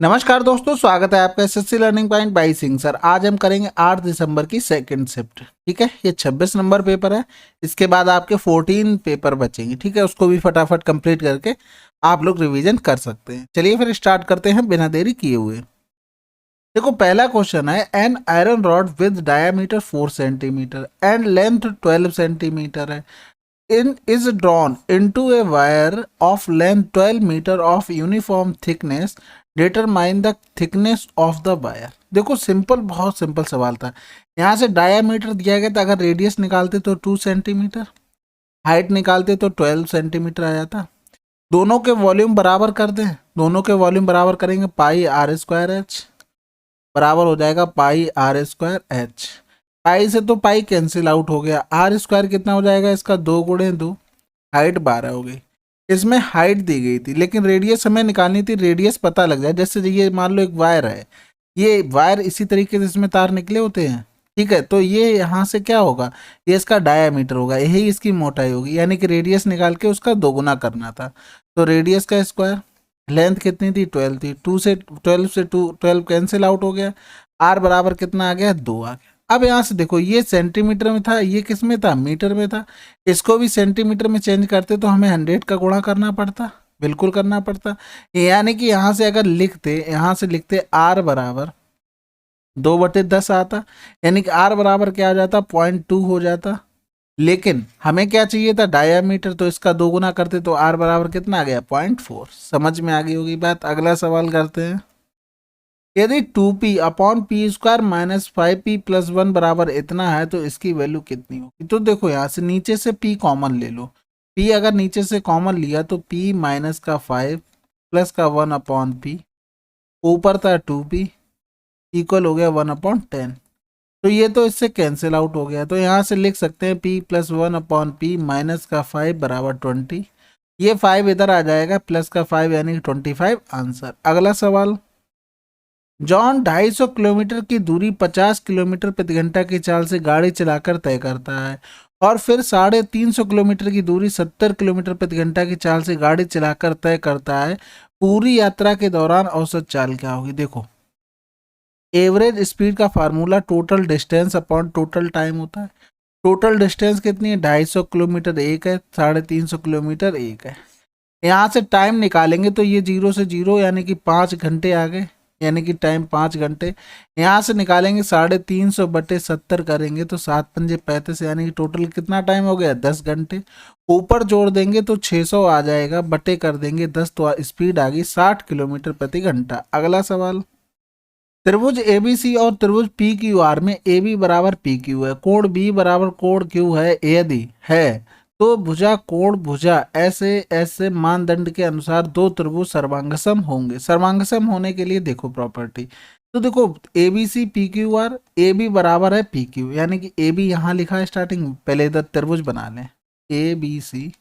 नमस्कार दोस्तों, स्वागत है आपका SSC learning point by Singh sir. आज हम करेंगे 8 दिसंबर की सेकंड शिफ्ट। ठीक है, ये 26 नंबर पेपर है। इसके बाद आपके 14 पेपर बचेंगे। ठीक है, उसको भी फटाफट कंप्लीट करके आप लोग रिवीजन कर सकते हैं। चलिए फिर स्टार्ट करते हैं बिना देरी किए हुए। देखो, पहला क्वेश्चन है, an iron rod with diameter 4 centimetre and length 12 centimetre है is drawn into a wire of length 12 meter of uniform thickness. Determine the thickness of the wire. देखो सिंपल, बहुत सिंपल सवाल था। यहाँ से डायामीटर दिया गया था, अगर रेडियस निकालते तो 2 सेंटीमीटर, हाइट निकालते तो 12 सेंटीमीटर आ जाता। दोनों के वॉल्यूम बराबर कर दें, दोनों के वॉल्यूम बराबर करेंगे, पाई आर स्क्वायर एच बराबर हो जाएगा पाई आर स्क्वायर एच। पाई से तो पाई कैंसिल आउट हो गया। आर स्क्वायर कितना हो जाएगा इसका, 2 गुणे 2, हाइट 12 हो गई। इसमें हाइट दी गई थी लेकिन रेडियस हमें निकालनी थी। रेडियस पता लग जाए, जैसे ये मान लो एक वायर है, ये वायर इसी तरीके से इसमें तार निकले होते हैं। ठीक है, तो ये यहाँ से क्या होगा, ये इसका डायामीटर होगा, यही इसकी मोटाई होगी, यानी कि रेडियस निकाल के उसका दोगुना करना था। तो रेडियस का स्क्वायर, लेंथ कितनी थी, 12 थी, 2 से 12 से 12 कैंसिल आउट हो गया। आर बराबर कितना आ गया, 2 आ गया। अब यहाँ से देखो, ये सेंटीमीटर में था, ये किस में था, मीटर में था। इसको भी सेंटीमीटर में चेंज करते तो हमें 100 का गुणा करना पड़ता, बिल्कुल करना पड़ता। यानी कि यहाँ से अगर लिखते, यहाँ से लिखते आर बराबर 2/10 आता, यानी कि आर बराबर क्या आ जाता, 0.2 हो जाता। लेकिन हमें क्या चाहिए था, डायामीटर, तो इसका दोगुना करते तो आर बराबर कितना आ गया, 0.4। समझ में आ गई होगी बात। अगला सवाल करते हैं। यदि 2p upon P square minus 5p plus 1 बराबर इतना है तो इसकी वैल्यू कितनी होगी। तो देखो, यहाँ से नीचे से p कॉमन ले लो। p अगर नीचे से कॉमन लिया तो p माइनस का 5 प्लस का 1 अपॉन पी, ऊपर था 2p, इक्वल हो गया 1/10। तो ये तो इससे कैंसिल आउट हो गया, तो यहाँ से लिख सकते हैं p plus 1 upon P minus का 5 बराबर 20। ये 5 इधर आ जाएगा, प्लस का 5 यानी 25 आंसर। अगला सवाल, जॉन 250 किलोमीटर की दूरी 50 किलोमीटर प्रति घंटा की चाल से गाड़ी चलाकर तय करता है और फिर 350 किलोमीटर की दूरी 70 किलोमीटर प्रति घंटा की चाल से गाड़ी चलाकर तय करता है। पूरी यात्रा के दौरान औसत चाल क्या होगी। देखो, एवरेज स्पीड का formula total distance upon total time होता है। टोटल डिस्टेंस कितनी है, 250 किलोमीटर एक है, 350 किलोमीटर एक है। यहाँ से टाइम निकालेंगे तो ये 0 से 0 यानी कि 5 घंटे आ गए, यानी कि टाइम 5 घंटे। यहाँ से निकालेंगे 350/70 करेंगे तो 7×5 = 35, यानी कि टोटल कितना टाइम हो गया, 10 घंटे। ऊपर जोड़ देंगे तो 600 आ जाएगा, बटे कर देंगे 10 तो स्पीड आ गई 60 किलोमीटर प्रति घंटा। अगला सवाल, त्रिभुज एबीसी और त्रिभुज पी क्यू आर में ए बी बराबर पी क्यू है, कोण बी बराबर कोण क्यू है, यदि है तो भुजा कोण भुजा ऐसे ऐसे मानदंड के अनुसार दो त्रिभुज सर्वांगसम होंगे। सर्वांगसम होने के लिए देखो प्रॉपर्टी, तो देखो A B C P Q R, A B बराबर है पी क्यू, यानी कि ए बी यहाँ लिखा है स्टार्टिंग में, पहले इधर त्रिभुज बना लें ए बी सी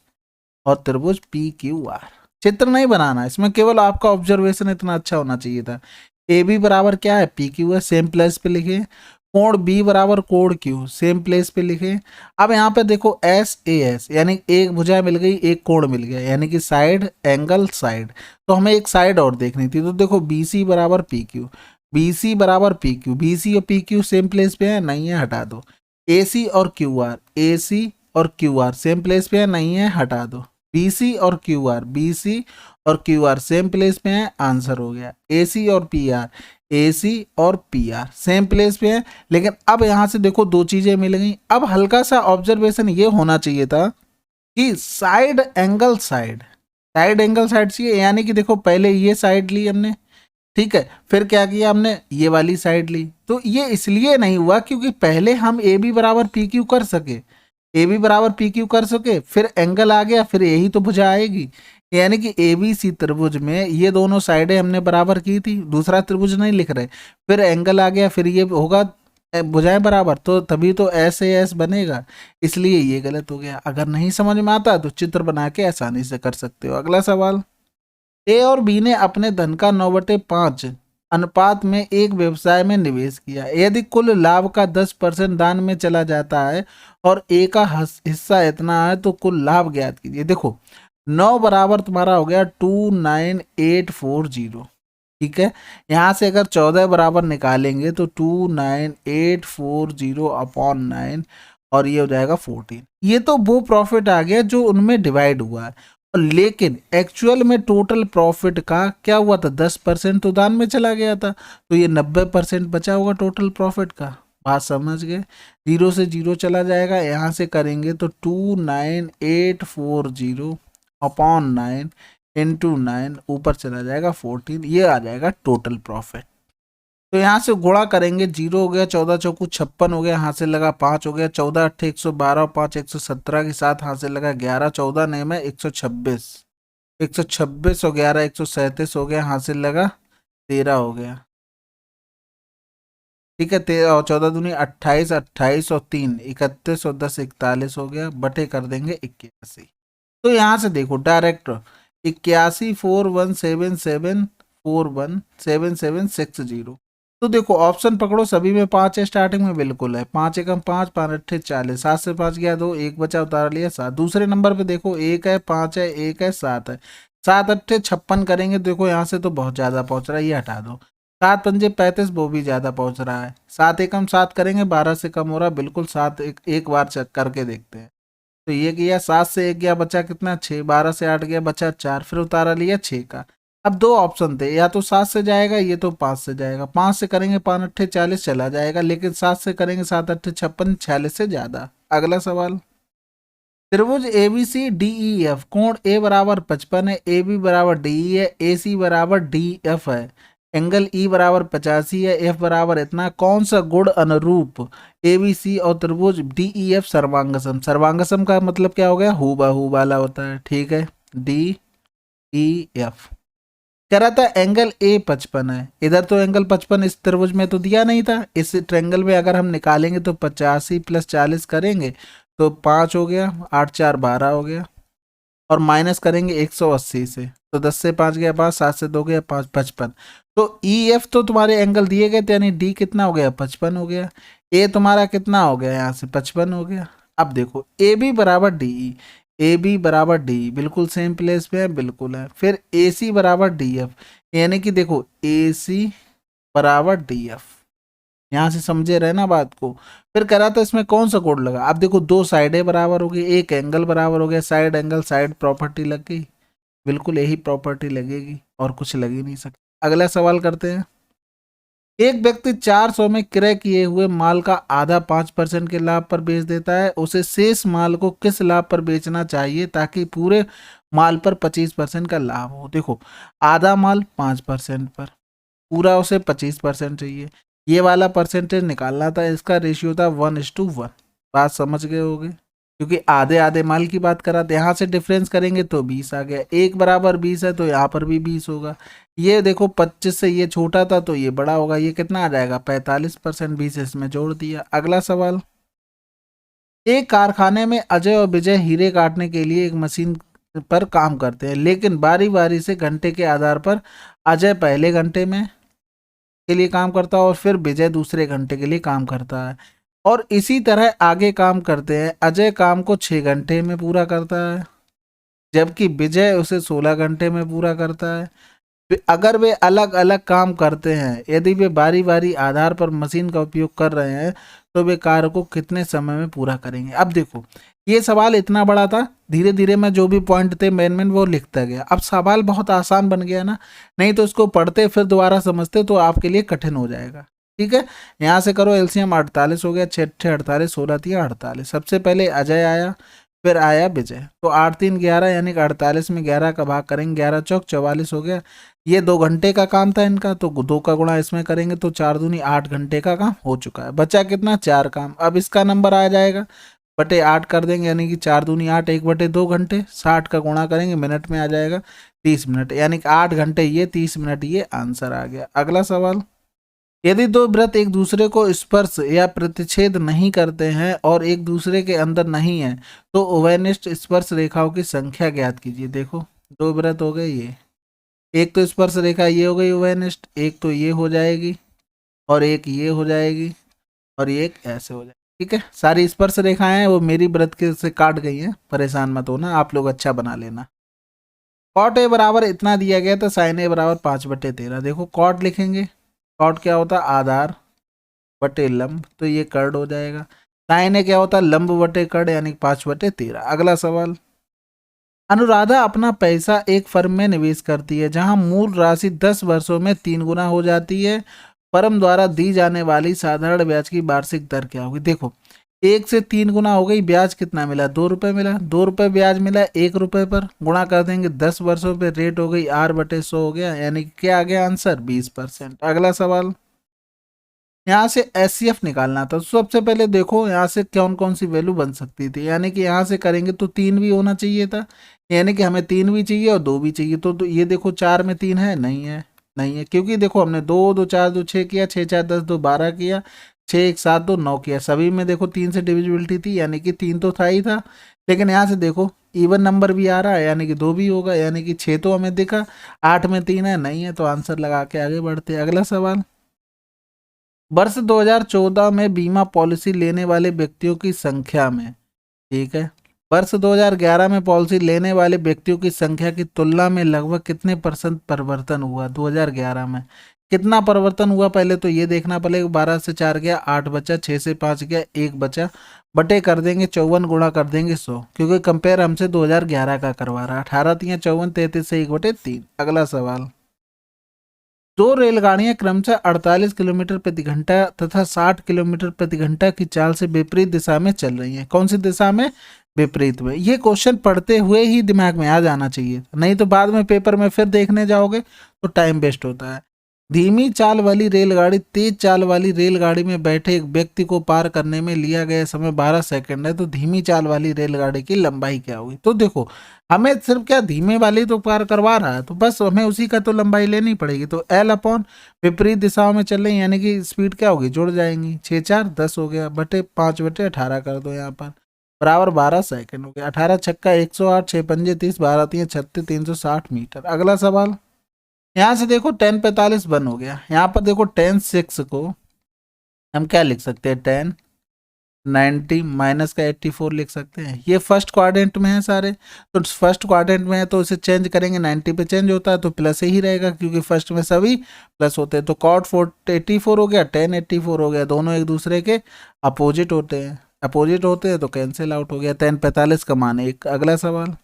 और त्रिभुज पी क्यू आर। चित्र नहीं बनाना, इसमें केवल आपका ऑब्जर्वेशन इतना अच्छा होना चाहिए था। ए बी बराबर क्या है, पी क्यू है, सेम प्लेस पे लिखे। कोण बी बराबर कोण क्यू, सेम प्लेस पे लिखे। अब यहाँ पे देखो एस ए एस, यानी एक भुजा मिल गई, एक कोण मिल गया, यानी कि साइड एंगल साइड। तो हमें एक साइड और देखनी थी, तो देखो बी सी बराबर पी क्यू, बी सी बराबर पी क्यू, बी सी और पी क्यू सेम प्लेस पे है, नहीं है, हटा दो। ए सी और क्यू आर, ए सी और क्यू आर सेम प्लेस पे है, नहीं है, हटा दो। बी सी और क्यू आर, बी सी और क्यू आर सेम प्लेस पे है, आंसर हो गया। ए सी और पी आर, ए सी और पी आर सेम प्लेस पे है। लेकिन अब यहाँ से देखो दो चीजें मिल गई। अब हल्का सा ऑब्जर्वेशन ये होना चाहिए था कि side angle side, side angle side चाहिए, यानी कि देखो पहले ये साइड ली हमने, ठीक है, फिर क्या किया हमने, ये वाली साइड ली। तो ये इसलिए नहीं हुआ क्योंकि पहले हम ए बी बराबर पी क्यू कर सके, ए बी बराबर पी क्यू कर सके, फिर एंगल आ गया, फिर यही तो भुजा आएगी। यानी कि ए बी सी त्रिभुज में ये दोनों साइडें हमने बराबर की थी, दूसरा त्रिभुज नहीं लिख रहे, फिर एंगल आ गया, फिर ये होगा भुजाएं बराबर, तो तभी तो ऐसे ऐस बनेगा, इसलिए ये गलत हो गया। अगर नहीं समझ में आता तो चित्र बना के आसानी से कर सकते हो। अगला सवाल, ए और बी ने अपने धन का 9/5 अनुपात में एक व्यवसाय में निवेश किया। यदि कुल लाभ का 10% दान में चला जाता है और ए का हिस्सा इतना है तो कुल लाभ ज्ञात कीजिए। देखो 9 बराबर तुम्हारा हो गया 29840, ठीक है, यहाँ से अगर 14 बराबर निकालेंगे तो 29840 अपॉन 9 और ये हो जाएगा 14। ये तो वो प्रॉफिट आ गया जो उनमें डिवाइड हुआ है, और लेकिन एक्चुअल में टोटल प्रॉफिट का क्या हुआ था, 10% तो दान में चला गया था, तो ये 90% बचा होगा टोटल प्रॉफिट का। बात समझ गए, जीरो से जीरो चला जाएगा, यहाँ से करेंगे तो 29840 अपॉन 9 इंटू 9 ऊपर चला जाएगा 14, ये आ जाएगा टोटल प्रॉफिट। तो यहाँ से गुणा करेंगे, जीरो हो गया, 14 चौकू 56 हो गया, हासिल लगा 5 हो गया, 14 अट्ठे 112, 5 117 के साथ हासिल लगा 11, 14 नहीं में 126, 126 और 11 137 हो गया, हासिल लगा 13 हो गया। ठीक है, 13 और 14 दूनी 28, 28 और 3 31 और 10 41 हो गया, बटे कर देंगे 81। तो यहाँ से देखो डायरेक्ट 814177417760। तो देखो ऑप्शन पकड़ो, सभी में 5 है, स्टार्टिंग में बिल्कुल है, 5 एकम 5, 5 अट्ठे 40, 7 से 5 गया 2, एक बचा उतार लिया 7। दूसरे नंबर पे देखो 1 है, 5 है, 1 है, 7 है, 7 अट्ठे 56 करेंगे, देखो यहाँ से तो बहुत ज़्यादा पहुँच रहा है, ये हटा दो। 7 पंजे 35, वो भी ज़्यादा पहुँच रहा है। 7 एकम 7 करेंगे, 12 से कम हो रहा है बिल्कुल, 7 एक बार चेक करके देखते हैं। तो ये किया, 7 से 1 गया, बचा कितना 6, 12 से 8 गया, बचा 4, फिर उतारा लिया 6 का। अब दो ऑप्शन थे, या तो 7 से जाएगा, ये तो 5 से जाएगा, 5 से करेंगे 5 अट्ठे 40 चला जाएगा, लेकिन 7 से करेंगे 7 अट्ठे 56, 46 से ज्यादा। अगला सवाल, त्रिभुज A B C D E F, कोण ए बराबर 55 है, ए बी बराबर डी ई है, ए सी बराबर डी एफ है, एंगल ई बराबर 85 है, एफ बराबर इतना, कौन सा गुण अनुरूप ए बी सी और त्रिभुज डी ई एफ सर्वांगसम। सर्वांगसम का मतलब क्या हो गया, हूबहू वाला होता है। ठीक है, डी ई एफ कह रहा था एंगल ए 55 है, इधर तो एंगल 55 इस त्रिभुज में तो दिया नहीं था, इस ट्रेंगल में अगर हम निकालेंगे तो 85 प्लस 40 करेंगे तो 5 हो गया, 8 4 12 हो गया, और माइनस करेंगे 180 से, तो 10 से 5 गया 5, 7 से 2 गया 5, 55। तो ई एफ तो तुम्हारे एंगल दिए गए थे, यानी डी कितना हो गया 55 हो गया, ए तुम्हारा कितना हो गया यहाँ से 55 हो गया। अब देखो ए बी बराबर डी ई, ए बी बराबर डी बिल्कुल सेम प्लेस पे है, बिल्कुल है। फिर ए सी बराबर डी एफ, यानी कि देखो ए सी बराबर डी एफ, यहाँ से समझे रहे ना बात को। फिर कह रहा था इसमें कौन सा कोड लगा, अब देखो दो साइडें बराबर हो गई, एक एंगल बराबर हो गया, साइड एंगल साइड प्रॉपर्टी लग गई, बिल्कुल यही प्रॉपर्टी लगेगी और कुछ लग ही नहीं सकती। अगला सवाल करते हैं, एक व्यक्ति 400 में क्रय किए हुए माल का आधा 5% के लाभ पर बेच देता है, उसे शेष माल को किस लाभ पर बेचना चाहिए ताकि पूरे माल पर 25% का लाभ हो। देखो आधा माल 5% पर, पूरा उसे 25% चाहिए, ये वाला परसेंटेज निकालना था, इसका रेशियो था 1:1। बात समझ गए होगे, क्योंकि आधे आधे माल की बात करा था, यहाँ से डिफरेंस करेंगे तो 20 आ गया, एक बराबर 20 है तो यहाँ पर भी 20 होगा। ये देखो 25 से ये छोटा था तो ये बड़ा होगा, ये कितना आ जाएगा 45%, 20 इसमें जोड़ दिया। अगला सवाल, एक कारखाने में अजय और विजय हीरे काटने के लिए एक मशीन पर काम करते हैं, लेकिन बारी बारी से घंटे के आधार पर अजय पहले घंटे में के लिए काम करता है और फिर विजय दूसरे घंटे के लिए काम करता है, और इसी तरह आगे काम करते हैं। अजय काम को 6 घंटे में पूरा करता है, जबकि विजय उसे 16 घंटे में पूरा करता है। अगर वे अलग अलग काम करते हैं, यदि वे बारी बारी आधार पर मशीन का उपयोग कर रहे हैं, तो वे कार्य को कितने समय में पूरा करेंगे। अब देखो ये सवाल इतना बड़ा था, धीरे धीरे मैं जो भी पॉइंट थे मेन मेन वो लिखता गया। अब सवाल बहुत आसान बन गया ना, नहीं तो इसको पढ़ते फिर दोबारा समझते तो आपके लिए कठिन हो जाएगा। ठीक है, यहाँ से करो एलसीएम, 48 हो गया, 6 6 48, 16 3 48। सबसे पहले अजय आया, फिर आया विजय, तो 8 3 11, यानी कि 48 में 11 का भाग करेंगे, 11 चौक 44 हो गया। ये 2 घंटे का काम था इनका, तो 2 का गुणा इसमें करेंगे तो 4 दूनी 8 घंटे का काम हो चुका है। बचा कितना 4 काम, अब इसका नंबर आ जाएगा, बटे 8 कर देंगे, यानी कि 4 दूनी 8, 1/2 घंटे, 60 का गुणा करेंगे मिनट में आ जाएगा 30 मिनट, यानी कि 8 घंटे ये 30 मिनट ये आंसर आ गया। अगला सवाल, यदि दो व्रत एक दूसरे को स्पर्श या प्रतिच्छेद नहीं करते हैं और एक दूसरे के अंदर नहीं है, तो उभयनिष्ठ स्पर्श रेखाओं की संख्या ज्ञात कीजिए। देखो 2 व्रत हो गए, ये एक तो स्पर्श रेखा ये हो गई उभयनिष्ठ, एक तो ये हो जाएगी और एक ये हो जाएगी और एक ऐसे हो जाएगी। ठीक है, सारी स्पर्श रेखाएं वो मेरी व्रत के से काट गई हैं, परेशान मत होना, आप लोग अच्छा बना लेना। कॉट ए बराबर इतना दिया गया तो साइन ए बराबर 5/13। देखो कॉट लिखेंगे, कॉट क्या होता है आधार बटे लंब, तो ये कर्ड हो जाएगा। साइन ए क्या होता है लंब बटे कर्ड, यानी 5/13। अगला सवाल, अनुराधा अपना पैसा एक फर्म में निवेश करती है जहां मूल राशि 10 वर्षों में 3 गुना हो जाती है। फर्म द्वारा दी जाने वाली साधारण ब्याज की वार्षिक दर क्या होगी? देखो 1 से 3 गुना हो गई, ब्याज कितना मिला? 2 रुपये मिला। 2 रुपये ब्याज मिला 1 रुपये पर, गुणा कर देंगे 10 वर्षों पे, रेट हो गई R/100 हो गया, यानी कि क्या आ गया आंसर? 20%। अगला सवाल, यहाँ से SCF निकालना था। तो सबसे पहले देखो यहाँ से कौन कौन सी वैल्यू बन सकती थी, यानी कि यहाँ से करेंगे तो 3 भी होना चाहिए था, यानी कि हमें 3 भी चाहिए और 2 भी चाहिए। तो ये देखो 4 में 3 है, नहीं है, नहीं है, क्योंकि देखो हमने 2 2 4 2 6 किया, 6 4 10 2 12 किया, 6 1 7 2 9 किया, सभी में देखो 3 से डिविजिबिलिटी थी, यानी कि 3 तो था ही था। लेकिन यहाँ से देखो इवन नंबर भी आ रहा है, यानी कि 2 भी होगा, यानी कि 6 तो हमें दिखा, 8 में 3 है, नहीं है, तो आंसर लगा के आगे बढ़ते। अगला सवाल, वर्ष 2014 में बीमा पॉलिसी लेने वाले व्यक्तियों की संख्या में, ठीक है, वर्ष 2011 में पॉलिसी लेने वाले व्यक्तियों की संख्या की तुलना में लगभग कितने % परिवर्तन हुआ? 2011 में कितना परिवर्तन हुआ पहले तो ये देखना पड़ेगा। 12 से 4 गया 8 बचा, 6 से 5 गया 1 बचा, बटे कर देंगे 54, गुणा कर देंगे 100, क्योंकि कंपेयर हमसे 2011 का करवा रहा है। 18 3 54, 33 से 1/3। अगला सवाल, दो रेलगाड़ियां क्रमशः 48 किलोमीटर प्रति घंटा तथा 60 किलोमीटर प्रति घंटा की चाल से विपरीत दिशा में चल रही हैं। कौन सी दिशा में? विपरीत में। ये क्वेश्चन पढ़ते हुए ही दिमाग में आ जाना चाहिए, नहीं तो बाद में पेपर में फिर देखने जाओगे तो टाइम वेस्ट होता है। धीमी चाल वाली रेलगाड़ी तेज चाल वाली रेलगाड़ी में बैठे एक व्यक्ति को पार करने में लिया गया समय 12 सेकंड है, तो धीमी चाल वाली रेलगाड़ी की लंबाई क्या होगी? तो देखो हमें सिर्फ क्या धीमे वाली तो पार करवा रहा है, तो बस हमें उसी का तो लंबाई लेनी पड़ेगी। तो L अपॉन विपरीत दिशाओं में चल रही, यानी कि स्पीड क्या होगी? जुड़ जाएंगी। 6 4 10 हो गया, बटे 5/18 कर दो यहाँ पर, बराबर 12 सेकंड हो गया। 18 छक्का 108, 6 पंजे 30, 12 3 36, 360 मीटर। अगला सवाल, यहाँ से देखो 10:45 बन हो गया। यहाँ पर देखो 10:06 को हम क्या लिख सकते हैं? 10:90 माइनस का 84 लिख सकते हैं। ये फर्स्ट क्वाड्रेंट में है सारे, तो फर्स्ट क्वाड्रेंट में है तो इसे चेंज करेंगे, 90 पे चेंज होता है तो प्लस ही रहेगा, क्योंकि फर्स्ट में सभी प्लस होते हैं। तो कॉट 84 हो गया, 1084 हो गया, दोनों एक दूसरे के अपोजिट होते हैं, अपोजिट होते हैं तो कैंसिल आउट हो गया। 10:45 का मान 1। अगला सवाल,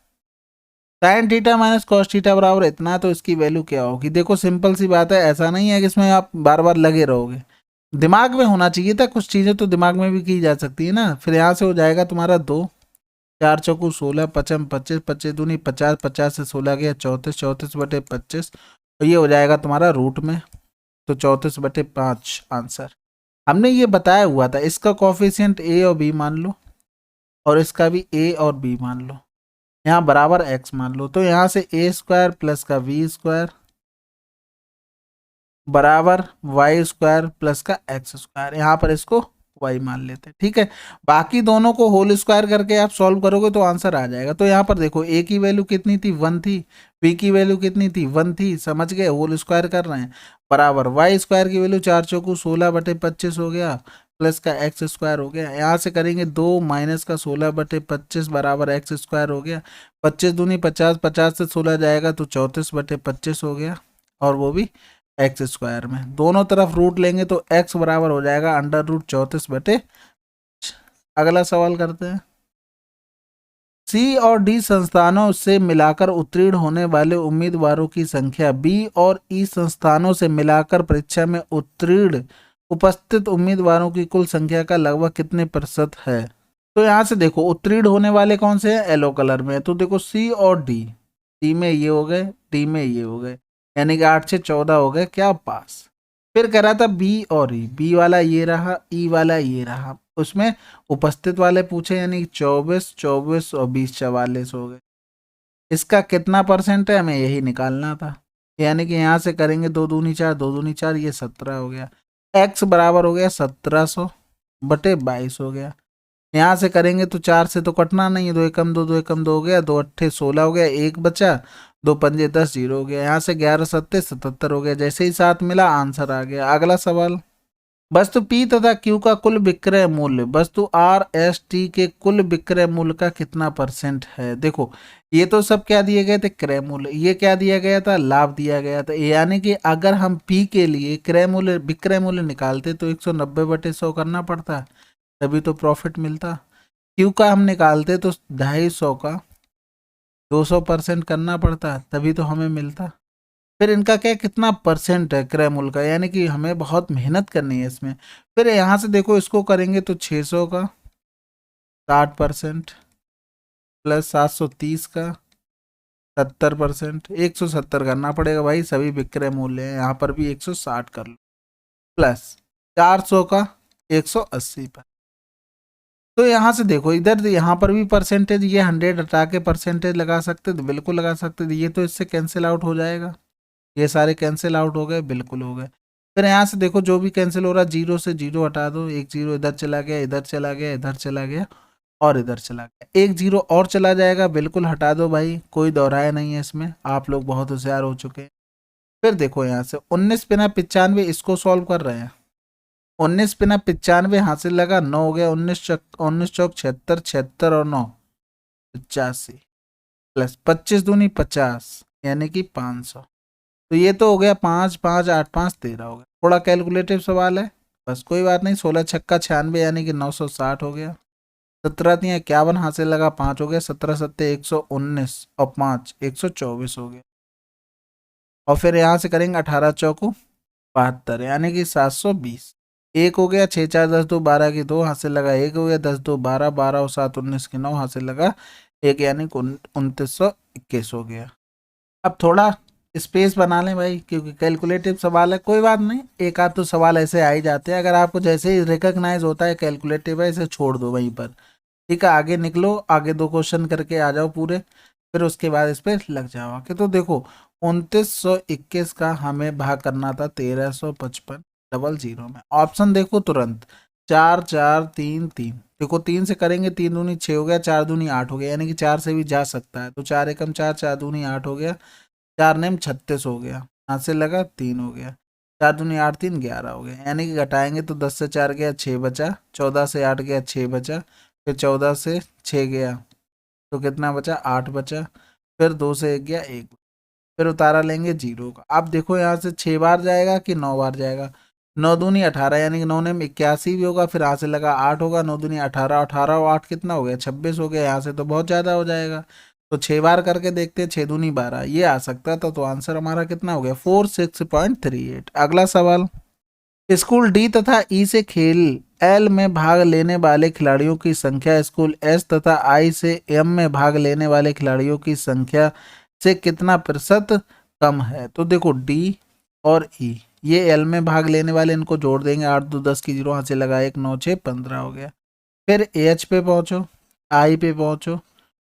sine theta minus cos theta बराबर इतना, तो इसकी वैल्यू क्या होगी? देखो सिंपल सी बात है, ऐसा नहीं है कि इसमें आप बार बार लगे रहोगे, दिमाग में होना चाहिए था। कुछ चीज़ें तो दिमाग में भी की जा सकती है ना। फिर यहाँ से हो जाएगा तुम्हारा 2 4 चौकू 16, 5 25, 25 दूनी 50, 50 से 16 गया 34, 34/25, और ये हो जाएगा तुम्हारा रूट में, तो 34/5 आंसर। हमने ये बताया हुआ था, इसका कॉफिशिएंट A और B मान लो, और इसका भी A और B मान लो, यहाँ बराबर x मान लो, तो यहाँ से A² प्लस का V² बराबर Y² प्लस का x², यहाँ पर इसको y मान लेते हैं, ठीक है। बाकी दोनों को होल स्क्वायर करके आप सॉल्व करोगे तो आंसर आ जाएगा। तो यहाँ पर देखो a की वैल्यू कितनी थी? 1 थी, b की वैल्यू कितनी थी? 1 थी, समझ गए, होल स्क्वायर कर रहे हैं, बराबर Y² की वैल्यू 4 चौकू 16/25 हो गया, प्लस का x² हो गया। यहाँ से करेंगे 2 माइनस का 16/25 बराबर x² हो गया, 25 दूनी 50, 50 से 16 जाएगा तो 34/25 हो गया, और वो भी x² में। दोनों तरफ रूट लेंगे तो x बराबर हो जाएगा √34/। अगला सवाल करते हैं, C और D संस्थानों से मिलाकर उत्तीर्ण होने वाले उम्मीदवारों की संख्या B और E संस्थानों से मिलाकर परीक्षा में उत्तीर्ण उपस्थित उम्मीदवारों की कुल संख्या का लगभग कितने % है? तो यहाँ से देखो उत्तीर्ण होने वाले कौन से हैं? येलो कलर में, तो देखो C और D, C में ये हो गए, D में ये हो गए, यानी कि 8 से 14 हो गए क्या पास। फिर कह रहा था B और E, B वाला ये रहा, E वाला ये रहा, उसमें उपस्थित वाले पूछे, यानी 24 24 और 20 44 हो गए। इसका कितना % है हमें यही निकालना था, यानी कि यहाँ से करेंगे 2 दूनी 4, 2 दूनी 4, ये 17 हो गया। x बराबर हो गया 1700/22 हो गया। यहाँ से करेंगे तो 4 से तो कटना नहीं है, 2 एकम 2, 2 एकम 2 हो गया, 2 अट्ठे 16 हो गया, 1 बचा, 2 पंजे 10, 0 हो गया। यहाँ से 11 सत्ते 77 हो गया। जैसे ही 7 मिला आंसर आ गया। अगला सवाल, वस्तु पी तथा क्यू का कुल विक्रय मूल्य वस्तु आर एस टी के कुल विक्रय मूल्य का कितना परसेंट है। देखो ये तो सब क्या दिए गए थे, क्रय मूल्य। ये क्या दिया गया था, लाभ दिया गया था। यानी कि अगर हम पी के लिए क्रय मूल्य विक्रय मूल्य निकालते तो 190/100 करना पड़ता, तभी तो प्रॉफिट मिलता। क्यू का हम निकालते तो 250 का 200% करना पड़ता, तभी तो हमें मिलता। फिर इनका क्या कितना परसेंट है क्रय मूल्य का, यानी कि हमें बहुत मेहनत करनी है इसमें। फिर यहाँ से देखो इसको करेंगे तो 600 का 60% प्लस 730 का 70%, 170 करना पड़ेगा भाई, सभी विक्रय मूल्य है। यहाँ पर भी 160 कर लो प्लस 400 का 180 पर। तो यहाँ से देखो इधर यहाँ पर भी परसेंटेज, ये 100 हटा के परसेंटेज लगा सकते तो बिल्कुल लगा सकते थे। ये तो इससे कैंसिल आउट हो जाएगा, ये सारे कैंसिल आउट हो गए, बिल्कुल हो गए। फिर यहाँ से देखो जो भी कैंसिल हो रहा है, 0 से 0 हटा दो, एक 0 इधर चला गया, इधर चला गया, इधर चला गया और इधर चला गया, एक 0 और चला जाएगा, बिल्कुल हटा दो भाई, कोई दोहराया नहीं है इसमें, आप लोग बहुत होशियार हो चुके हैं। फिर देखो यहाँ से 19 बिना 95, इसको सॉल्व कर रहे हैं। 19 बिना 95 हासिल लगा, 9 हो गया, 19 चौक 76, 76 और 9 85 प्लस 25 दूनी 50 यानी कि 500। तो ये तो हो गया 5 5 8 5 13 हो गया। थोड़ा कैलकुलेटिव सवाल है, बस कोई बात नहीं। 16 छक्का 96 यानी कि 960 हो गया। 17 तियाँ 51 हासिल लगा, 5 हो गया, 17 सत्ते 119 और 5 124 हो गया। और फिर यहाँ से करेंगे 18 चौको 72 यानी कि 720। एक हो गया, 6 4 10 2 12 की 2 हासिल लगा, एक हो गया, 10 2 12 12 और 7 19 की 9 हासिल लगा, एक यानी कि 2921 हो गया। अब थोड़ा स्पेस बना लें भाई, क्योंकि कैलकुलेटिव सवाल है। कोई बात नहीं, एक आध तो सवाल ऐसे आ ही जाते हैं। अगर आपको जैसे ही रिकॉग्नाइज होता है कैलकुलेटिव है, इसे छोड़ दो वहीं पर, ठीक है। आगे निकलो, आगे 2 क्वेश्चन करके आ जाओ पूरे, फिर उसके बाद इस पर लग जाओ कि। तो देखो 2921 का हमें भाग करना था 1355 डबल जीरो में। ऑप्शन देखो तुरंत, 4 4 3 3। देखो 3 से करेंगे, 3 दूनी 6 हो गया, 4 दूनी 8 हो गया, यानी कि 4 से भी जा सकता है। तो 4 एकम 4, 4 दूनी 8 हो गया, 4 नेम 36 हो गया, हाथ से लगा 3 हो गया, 4 दूनी 8 3 11 हो गया। यानी कि घटाएंगे तो 10 से 4 गया 6 बचा, 14 से 8 गया 6 बचा, फिर 14 से 6 गया तो कितना बचा 8 बचा, फिर 2 से 1 गया 1, फिर उतारा लेंगे 0 का। अब देखो यहाँ से 6 बार जाएगा कि 9 बार जाएगा। 9 दूनी 18 यानी कि 9 नेम 81 भी होगा, फिर यहाँ से लगा 8 होगा, 9 दूनी 18, 18 और 8 कितना हो गया 26 हो गया। यहाँ से तो बहुत ज़्यादा हो जाएगा, तो 6 बार करके देखते हैं, 6 दूनी 12 ये आ सकता था। तो आंसर हमारा कितना हो गया 46.38। अगला सवाल, स्कूल डी तथा ई से खेल एल में भाग लेने वाले खिलाड़ियों की संख्या स्कूल एस तथा आई से एम में भाग लेने वाले खिलाड़ियों की संख्या से कितना प्रतिशत कम है। तो देखो डी और ई, ये एल में भाग लेने वाले, इनको जोड़ देंगे, 8 2 10 की 0 हाथ से लगा, 1 9 6 15 हो गया। फिर एच पे पहुंचो, आई पे पहुंचो,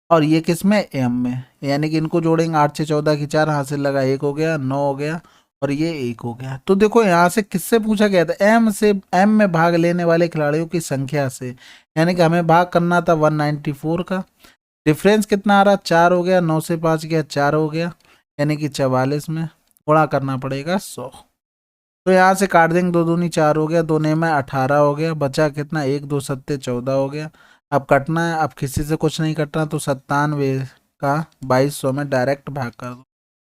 और ये किस में एम में, यानी कि इनको जोड़ेंगे, 8 6 14 की 4 हाथ से लगा, 1 हो गया, 9 हो गया और ये 1 हो गया। तो देखो यहाँ से किससे पूछा गया था, एम से, एम में भाग लेने वाले खिलाड़ियों की संख्या से, यानी कि हमें भाग करना था 194 का। डिफरेंस कितना आ रहा 4 हो गया, 9 से 5 गया 4 हो गया, यानी कि 44 में गुणा करना पड़ेगा 100। तो यहाँ से काट देंगे, 2 दूनी 4 हो गया, 2 ने में 18 हो गया, बचा कितना 1 2 सत्ते 14 हो गया। अब कटना है, अब किसी से कुछ नहीं कटना, तो 97 का 2200 में डायरेक्ट भाग कर दो।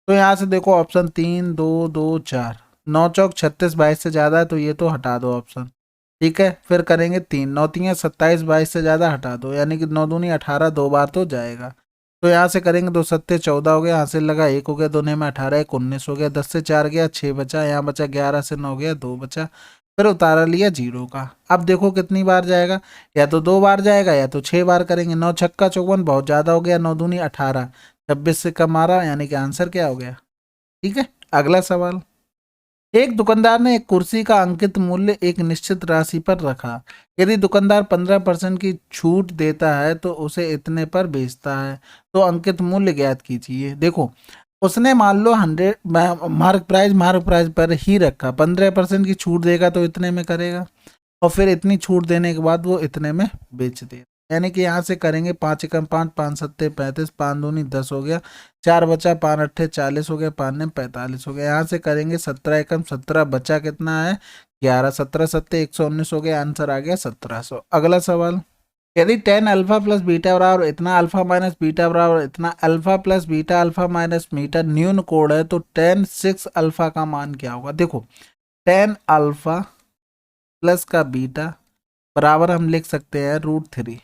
तो यहाँ से देखो ऑप्शन 3 2 2 4, 9 चौक 36 22 से ज़्यादा है, तो ये तो हटा दो ऑप्शन, ठीक है। फिर करेंगे 3 9 3 27 22 से ज़्यादा हटा दो, यानी कि 9 दूनी 18 2 बार तो जाएगा। तो यहाँ से करेंगे, 2 सत्ते 14 हो गया, यहाँ से लगा 1 हो गया, 2 में 18 1 19 हो गया, 10 से 4 गया 6 बचा, यहाँ बचा 11 से 9 गया 2 बचा, फिर उतारा लिया 0 का। अब देखो कितनी बार जाएगा, या तो 2 बार जाएगा या तो 6 बार करेंगे। 9 छक्का 54 बहुत ज़्यादा हो गया, 9 दूनी 18, 26 से कम आ रहा, यानी कि आंसर क्या हो गया, ठीक है। अगला सवाल, एक दुकानदार ने एक कुर्सी का अंकित मूल्य एक निश्चित राशि पर रखा। यदि दुकानदार 15% की छूट देता है तो उसे इतने पर बेचता है, तो अंकित मूल्य ज्ञात कीजिए। देखो उसने मान लो 100 मार्क प्राइस पर ही रखा, 15% की छूट देगा तो इतने में करेगा, और फिर इतनी छूट देने के बाद वो इतने में बेच दे। यानी कि यहाँ से करेंगे 5 एकम 5 5 सत्ते 35, 5 दूनी 10 हो गया, 4 बचा, 5 अट्ठे 40 हो गया, 5 ने 45 हो गया। यहाँ से करेंगे 17 एकम 17, बचा कितना है 11 17 सत्ते 119 हो गया, आंसर आ गया 1700। अगला सवाल, यदि टेन अल्फा प्लस बीटा बराबर इतना अल्फा माइनस बीटा बराबर इतना alpha plus beta alpha minus beta न्यून कोण है तो टेन 6 अल्फा का मान क्या होगा। देखो टेन अल्फा प्लस का बीटा बराबर हम लिख सकते हैं √3।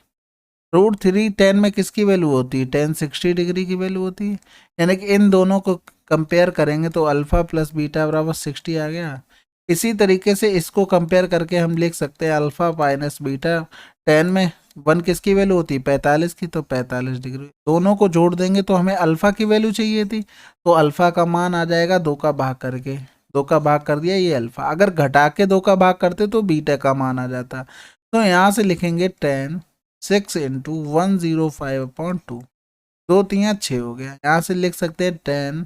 √3 टेन में किसकी वैल्यू होती है, टेन 60 डिग्री की वैल्यू होती है। यानी कि इन दोनों को कंपेयर करेंगे तो अल्फा प्लस बीटा बराबर 60 आ गया। इसी तरीके से इसको कंपेयर करके हम लिख सकते हैं अल्फा माइनस बीटा, टेन में 1 किसकी वैल्यू होती है 45 की, तो 45 डिग्री। दोनों को जोड़ देंगे तो हमें अल्फा की वैल्यू चाहिए थी, तो अल्फा का मान आ जाएगा 2 का भाग करके, 2 का भाग कर दिया ये अल्फा। अगर घटा के 2 का भाग करते तो बीटा का मान आ जाता। तो यहाँ से लिखेंगे टेन 6 इंटू 105/2, 2 3 6 हो गया। यहाँ से लिख सकते हैं टेन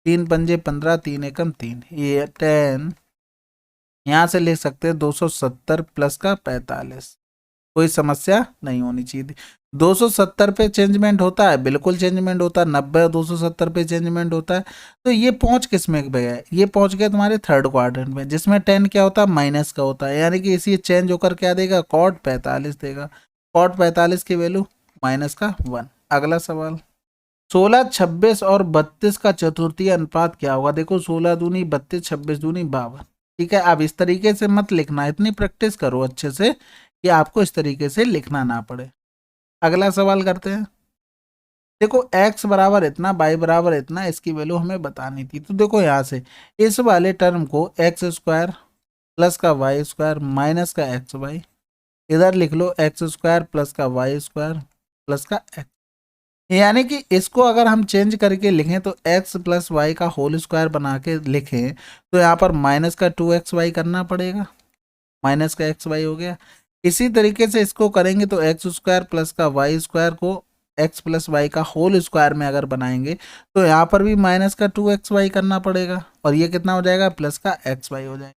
3 पंजे 15 3 एकम 3, ये टेन यहाँ से लिख सकते हैं 270 प्लस का 45। कोई समस्या नहीं होनी चाहिए थी। 270 पे चेंजमेंट होता है, बिल्कुल चेंजमेंट होता है, 90 270 पे चेंजमेंट होता है। तो ये पहुंच किस में गया, ये पहुंच गया तुम्हारे थर्ड क्वाड्रेंट में, जिसमें 10 क्या होता है माइनस का होता है, यानी कि इसी चेंज होकर क्या देगा कॉट 45 देगा। कॉट 45 की वैल्यू माइनस का 1। अगला सवाल, 16 26 और 32 का चतुर्थीय अनुपात क्या होगा। देखो 16 दूनी 32 26 दूनी 52। ठीक है, अब इस तरीके से मत लिखना, इतनी प्रैक्टिस करो अच्छे से कि आपको इस तरीके से लिखना ना पड़े। अगला सवाल करते हैं। देखो x बराबर इतना y बराबर इतना, इसकी वैल्यू हमें बतानी थी। तो देखो यहाँ से इस वाले टर्म को एक्स स्क्वायर प्लस का वाई स्क्वायर माइनस का एक्स वाई, इधर लिख लो एक्स स्क्वायर प्लस का वाई स्क्वायर प्लस का एक्स। यानी कि इसको अगर हम चेंज करके लिखें तो x प्लस वाई का होल स्क्वायर बना के लिखें तो यहाँ पर माइनस का 2xy करना पड़ेगा, माइनस का xy हो गया। इसी तरीके से इसको करेंगे तो एक्स स्क्वायर प्लस का वाई स्क्वायर को एक्स प्लस वाई का होल स्क्वायर में अगर बनाएंगे तो यहाँ पर भी माइनस का 2xy करना पड़ेगा, और ये कितना हो जाएगा प्लस का xy हो जाएगा।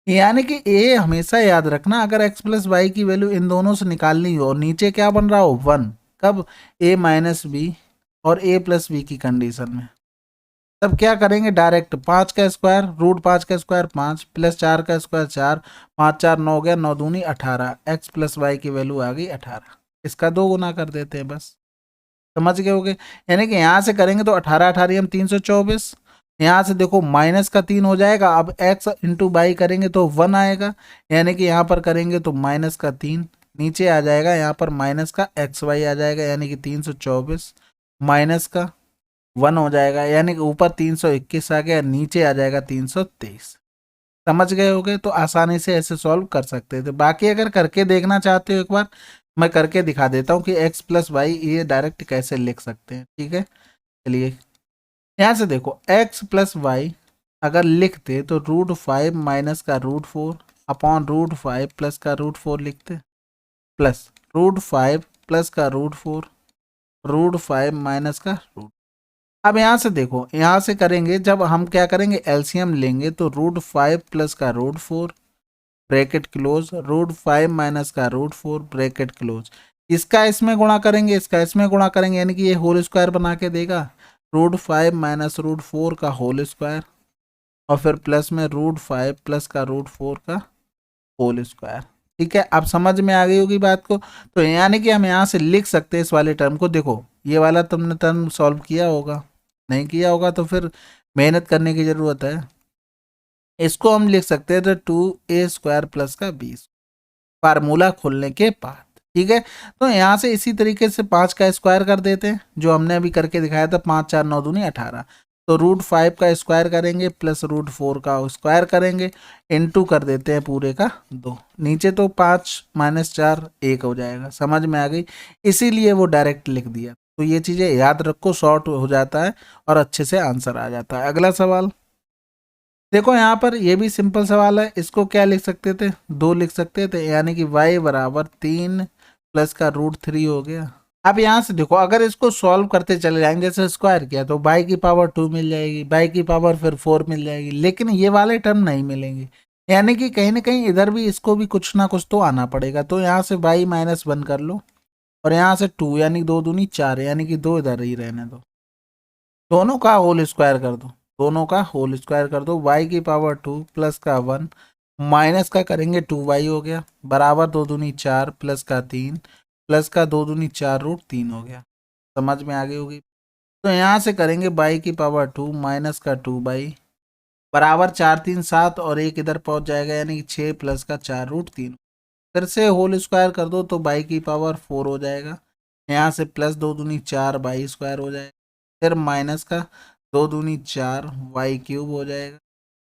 यानी कि ये हमेशा याद रखना, अगर x प्लस वाई की वैल्यू इन दोनों से निकालनी हो और नीचे क्या बन रहा हो 1, कब a माइनस बी और a प्लस बी की कंडीशन में, तब क्या करेंगे डायरेक्ट 5 का स्क्वायर √5 का स्क्वायर 5 प्लस 4 का स्क्वायर 4, 5 4 9 हो गया, 9 दूनी 18, एक्स प्लस वाई की वैल्यू आ गई 18। इसका 2 गुना कर देते हैं बस, समझ गए होगे। यानी कि यहाँ से करेंगे तो 18 18 हम 324, यहाँ से देखो माइनस का 3 हो जाएगा, अब एक्स इंटू बाई करेंगे तो 1 आएगा, यानी कि यहाँ पर करेंगे तो माइनस का 3 नीचे आ जाएगा, यहाँ पर माइनस का एक्स वाई आ जाएगा, यानी कि 324 माइनस का 1 हो जाएगा, यानी कि ऊपर 321 आ गया, नीचे आ जाएगा 323। समझ गए होगे, तो आसानी से ऐसे सॉल्व कर सकते थे। बाकी अगर करके देखना चाहते हो एक बार मैं करके दिखा देता हूँ कि x प्लस वाई ये डायरेक्ट कैसे लिख सकते हैं। ठीक है, चलिए यहाँ से देखो x प्लस वाई अगर लिखते तो √5 माइनस का √4 अपॉन √5 प्लस का √4 लिखते, प्लस √5 प्लस का √4 √5 माइनस का √। अब यहाँ से देखो, यहाँ से करेंगे जब हम क्या करेंगे एलसीएम लेंगे तो √5 प्लस का √4 ब्रैकेट क्लोज, √5 माइनस का √4 ब्रैकेट क्लोज, इसका इसमें गुणा करेंगे इसका इसमें गुणा करेंगे, यानी कि ये होल स्क्वायर बना के देगा √5 माइनस √4 का होल स्क्वायर और फिर प्लस में √5 प्लस का √4 का होल स्क्वायर। ठीक है, अब समझ में आ गई होगी बात को। तो यानी कि हम यहाँ से लिख सकते हैं इस वाले टर्म को, देखो ये वाला तुमने टर्म सॉल्व किया होगा, नहीं किया होगा तो फिर मेहनत करने की ज़रूरत है। इसको हम लिख सकते हैं तो 2a² प्लस का 20 फार्मूला खोलने के बाद। ठीक है, तो यहाँ से इसी तरीके से 5 का स्क्वायर कर देते हैं जो हमने अभी करके दिखाया था, 5 4 9 दूनी 18, तो √5 का स्क्वायर करेंगे प्लस √4 का स्क्वायर करेंगे इनटू कर देते हैं पूरे का 2, नीचे तो 5 माइनस 4 1 हो जाएगा। समझ में आ गई, इसीलिए वो डायरेक्ट लिख दिया। तो ये चीज़ें याद रखो, शॉर्ट हो जाता है और अच्छे से आंसर आ जाता है। अगला सवाल देखो, यहाँ पर ये भी सिंपल सवाल है, इसको क्या लिख सकते थे 2 लिख सकते थे, यानी कि y बराबर 3 प्लस का √3 हो गया। अब यहाँ से देखो अगर इसको सॉल्व करते चले जाएंगे, जैसे स्क्वायर किया तो y की पावर 2 मिल जाएगी, y की पावर फिर 4 मिल जाएगी, लेकिन ये वाले टर्म नहीं मिलेंगे, यानी कि कहीं ना कहीं इधर भी इसको भी कुछ ना कुछ तो आना पड़ेगा। तो यहाँ से y माइनस 1 कर लो और यहाँ से 2 यानी 2 दूनी 4, यानी कि 2 इधर ही रहने दो, दोनों का होल स्क्वायर कर दो, दोनों का होल स्क्वायर कर दो, y की पावर 2 प्लस का 1 माइनस का करेंगे 2y हो गया, बराबर 2 दूनी 4 प्लस का 3 प्लस का 2 दूनी 4 रूट 3 हो गया। समझ में आ गई होगी। तो यहाँ से करेंगे बाई की पावर 2 माइनस का 2 बाई बराबर 4 3 7 और एक इधर पहुंच जाएगा, यानी कि 6 प्लस का 4 रूट 3। फिर से होल स्क्वायर कर दो तो बाई की पावर 4 हो जाएगा। यहाँ से प्लस 2 दूनी 4 बाई स्क्वायर हो जाएगा। फिर माइनस का 2 दूनी 4 वाई क्यूब हो जाएगा,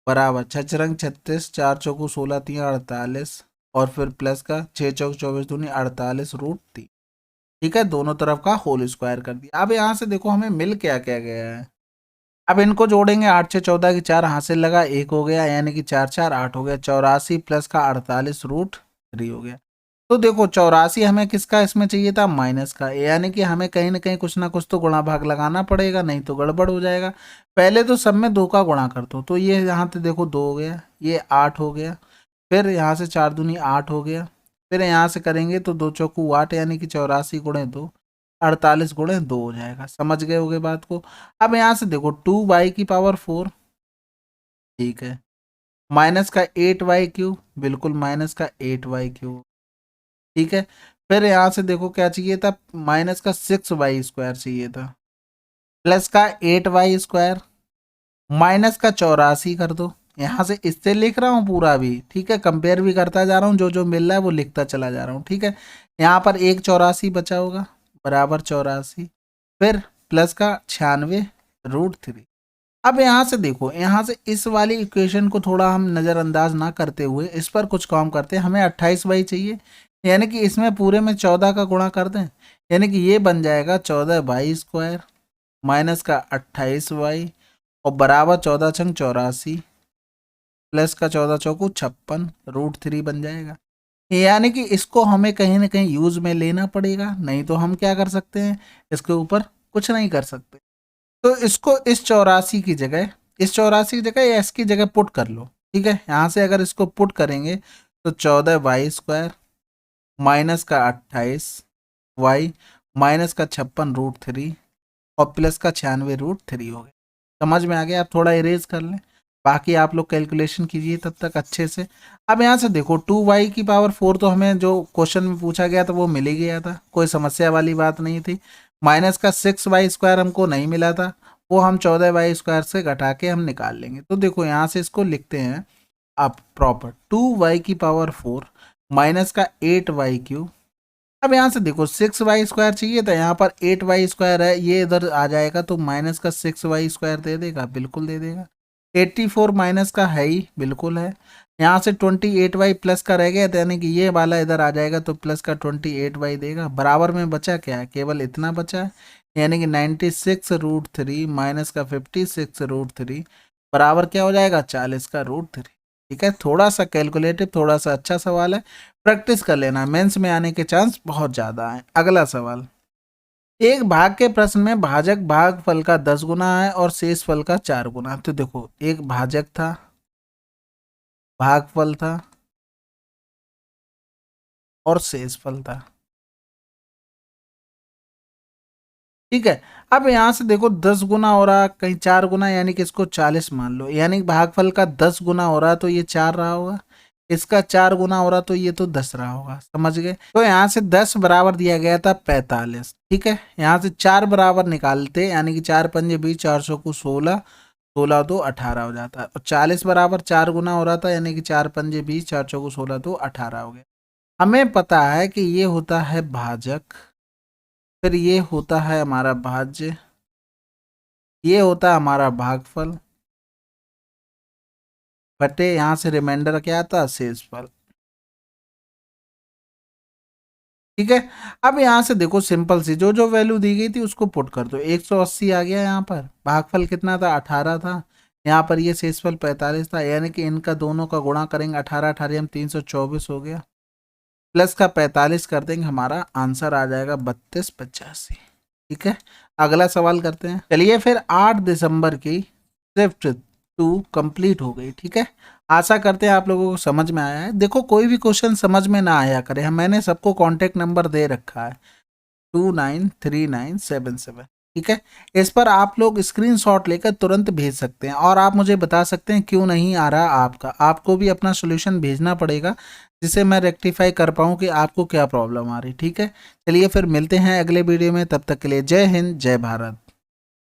बराबर 6 36 4 चौकू 16 3 48 और फिर प्लस का 6 चौक 24 दूनी 48 रूट 3। ठीक है, दोनों तरफ का होल स्क्वायर कर दिया। अब यहाँ से देखो हमें मिल क्या क्या गया है। अब इनको जोड़ेंगे, 8 6 14 की 4 हासिल लगा 1 हो गया, यानी कि 4 4 8 हो गया, 84 प्लस का 48 रूट 3 हो गया। तो देखो 84 हमें किसका इसमें चाहिए था, माइनस का, यानी कि हमें कहीं ना कहीं कुछ ना कुछ तो गुणा भाग लगाना पड़ेगा, नहीं तो गड़बड़ हो जाएगा। पहले तो सब में 2 का गुणा कर दो, तो ये यहाँ से देखो 2 हो गया, ये 8 हो गया, फिर यहाँ से 4 दूनी 8 हो गया, फिर यहाँ से करेंगे तो 2 चौकू 8 यानी कि 84 गुणे 2 48 गुणे 2 हो जाएगा। समझ गए होगे बात को। अब यहाँ से देखो 2 बाई की पावर 4, ठीक है, माइनस का 8 वाई क्यूब, बिल्कुल माइनस का 8 वाई क्यूब, ठीक है। फिर यहाँ से देखो क्या चाहिए था, माइनस का 6 वाई स्क्वायर चाहिए था, प्लस का 8 वाई स्क्वायर माइनस का 84 कर दो। यहाँ से इससे लिख रहा हूँ पूरा भी, ठीक है, कंपेयर भी करता जा रहा हूँ, जो जो मिल रहा है वो लिखता चला जा रहा हूँ, ठीक है। यहाँ पर एक 84 बचा होगा, बराबर 84, फिर प्लस का 96 रूट 3। अब यहाँ से देखो, यहाँ से इस वाली इक्वेशन को थोड़ा हम नज़रअंदाज ना करते हुए इस पर कुछ काम करते हैं। हमें 28 वाई चाहिए, यानी कि इसमें पूरे में 14 का गुणा कर दें, यानी कि ये बन जाएगा 14 वाई स्क्वायर माइनस का 28 वाई और बराबर 14 छंग 84 प्लस का 14 चौकू 56 रूट 3 बन जाएगा। यानी कि इसको हमें कहीं ना कहीं यूज में लेना पड़ेगा, नहीं तो हम क्या कर सकते हैं, इसके ऊपर कुछ नहीं कर सकते। तो इसको इस 84 की जगह, इस 84 की जगह या इसकी जगह पुट कर लो, ठीक है। यहाँ से अगर इसको पुट करेंगे तो 14 वाई स्क्वायर माइनस का 28 वाई माइनस का 56 रूट 3 और प्लस का 96 रूट 3 हो गया। समझ में आ गया। आप थोड़ा इरेज कर लें, बाकी आप लोग कैलकुलेशन कीजिए तब तक अच्छे से। अब यहाँ से देखो 2 वाई की पावर 4 तो हमें जो क्वेश्चन में पूछा गया था वो मिल ही गया था, कोई समस्या वाली बात नहीं थी। माइनस का 6 वाई स्क्वायर हमको नहीं मिला था, वो हम 14 वाई स्क्वायर से घटा के हम निकाल लेंगे। तो देखो यहाँ से इसको लिखते हैं अब प्रॉपर, 2 वाई की पावर 4 माइनस का 8 वाई क्यूब। अब यहाँ से देखो 6 वाई स्क्वायर चाहिए था, यहाँ पर 8 वाई स्क्वायर है, ये इधर आ जाएगा तो माइनस का 6 वाई स्क्वायर दे देगा, बिल्कुल दे देगा। 84 माइनस का है ही, बिल्कुल है। यहाँ से 28 वाई प्लस का रह गया, यानी कि ये वाला इधर आ जाएगा तो प्लस का 28 वाई देगा। बराबर में बचा क्या है, केवल इतना बचा है, यानी कि 96 रूट 3 माइनस का 56 रूट 3 बराबर क्या हो जाएगा, 40 का रूट 3। ठीक है, थोड़ा सा कैलकुलेटिव, थोड़ा सा अच्छा सवाल है, प्रैक्टिस कर लेना, मेंस में आने के चांस बहुत ज़्यादा है। अगला सवाल, एक भाग के प्रश्न में भाजक भागफल का 10 गुना है और शेष फल का 4 गुना। तो देखो एक भाजक था, भागफल था और शेषफल था, ठीक है। अब यहाँ से देखो 10 गुना हो रहा, कहीं 4 गुना, यानी कि इसको 40 मान लो, यानी कि भागफल का 10 गुना हो रहा तो ये 4 रहा होगा, इसका 4 गुना हो रहा तो ये तो 10 रहा होगा। समझ गए। तो यहाँ से 10 बराबर दिया गया था 45, ठीक है। यहाँ से 4 बराबर निकालते, यानी कि 4 पंजे 20 400 को 16 16 तो 18 हो जाता है, और 40 बराबर 4 गुना हो रहा था, यानी कि 4 पंजे 20 400 को 16 तो 18 हो गया। हमें पता है कि ये होता है भाजक, फिर ये होता है हमारा भाज्य, ये होता है हमारा भागफल, बटे यहाँ से रिमाइंडर क्या आता है, शेषफल। ठीक है। अब यहाँ से देखो सिंपल सी जो जो वैल्यू दी गई थी उसको पुट कर दो, 180 आ गया, यहाँ पर भागफल कितना था, 18 था, यहाँ पर ये शेषफल 45 था, यानी कि इनका दोनों का गुणा करेंगे, 18 18 हम 324 हो गया, प्लस का 45 कर देंगे, हमारा आंसर आ जाएगा 3285। ठीक है, अगला सवाल करते हैं। चलिए फिर 8 दिसंबर की शिफ्ट 2 कंप्लीट हो गई। ठीक है, आशा करते हैं आप लोगों को समझ में आया है। देखो कोई भी क्वेश्चन समझ में ना आया करे, मैंने सबको कांटेक्ट नंबर दे रखा है 293977। ठीक है, इस पर आप लोग स्क्रीनशॉट लेकर तुरंत भेज सकते हैं और आप मुझे बता सकते हैं क्यों नहीं आ रहा आपका। आपको भी अपना सॉल्यूशन भेजना पड़ेगा जिसे मैं रेक्टिफाई कर पाऊँ कि आपको क्या प्रॉब्लम आ रही। ठीक है, चलिए फिर मिलते हैं अगले वीडियो में, तब तक के लिए जय हिंद जय भारत।